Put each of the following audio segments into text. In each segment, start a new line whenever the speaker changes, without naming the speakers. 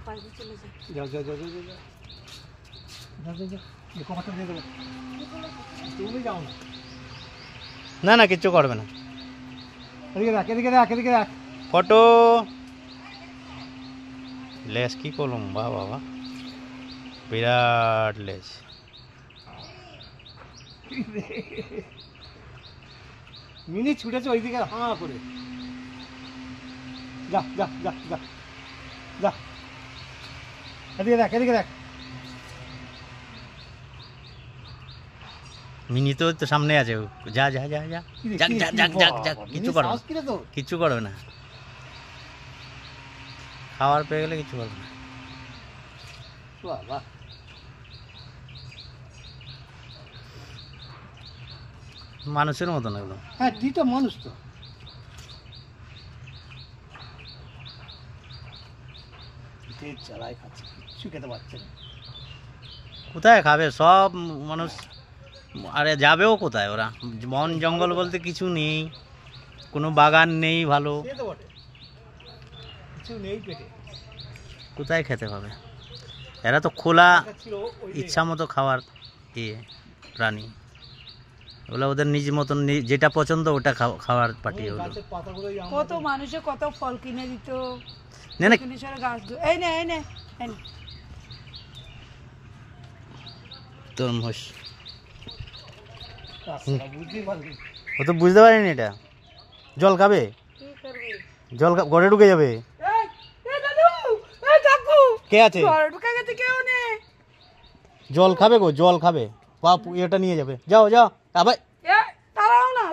পাইবে চলে
যাও যাও যাও যাও যাও যাও যাও যাও এই কমাটা দিয়ে দেবো তুমি যাও না
না না কিচ্ছু করবে না
এদিকে রাখ এদিকে রাখ এদিকে রাখ
ফটো লেস কি করলাম বাহ বাবা বিরাট লেস
মিনি ছুটেছে ওইদিকে হাঁ করে যা যা যা যা যা এদিকে দেখ এদিকে দেখ
মিনি তো সামনে আছে যা যা যা যা যাক যাক যাক যাক যাক কিছু করবে না কিছু করবে না খাবার পেয়ে গেলে কিছু করবে না
বাহ
মানুষের মতন একদম
হ্যাঁ দিটা মানুষ তো চালাই খাচ্ছে কিছু খেতে পারছে না
কোথায় খাবে সব মানুষ আরে যাবেও কোথায় ওরা বন জঙ্গল বলতে কিছু নেই কোনো বাগান নেই ভালো
কিছু নেই পেটে
কোথায় খেতে পাবে এরা তো খোলা ইচ্ছা মতো খাওয়ার প্রাণী ওগুলো ওদের নিজ মতন যেটা পছন্দ ওটা খাওয়ার পাঠিয়ে হলো
কত মানুষে কত ফল কিনে দিত
না না
গাছ এই নে এই নে
তরমুজ ও তো বুঝতে পারিনি এটা জল খাবে জল ঘরে ঢুকে যাবে কে আছে জল খাবে গো জল খাবে বাপ এটা নিয়ে যাবে যাও যাও আবার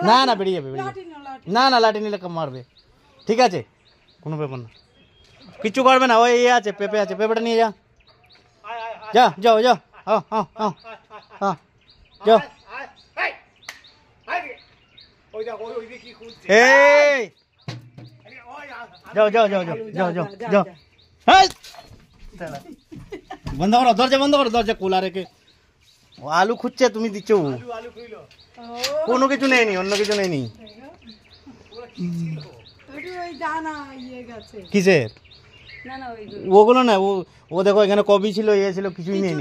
না না বেরিয়ে যাবে না না লাঠি নিলে মারবে ঠিক আছে কোনো ব্যাপার না কিচ্ছু করবে না ওই আছে পেঁপে আছে পেঁপেটা নিয়ে যা যা যাও যাও হ্যাঁ হ্যাঁ হ্যাঁ হ্যাঁ যাও এই যাও যাও যাও যাও যাও যাও যাও বন্ধ করো দরজা খোলা রেখে ও আলু খুঁজছে তুমি দিচ্ছ কোনো কিছু নেই অন্য কিছু নেই কিসের ওগুলো না ও দেখো এখানে কবি ছিল ইয়ে ছিল কিছুই নেই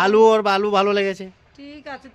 আলু আর আলু ভালো লেগেছে
ঠিক আছে।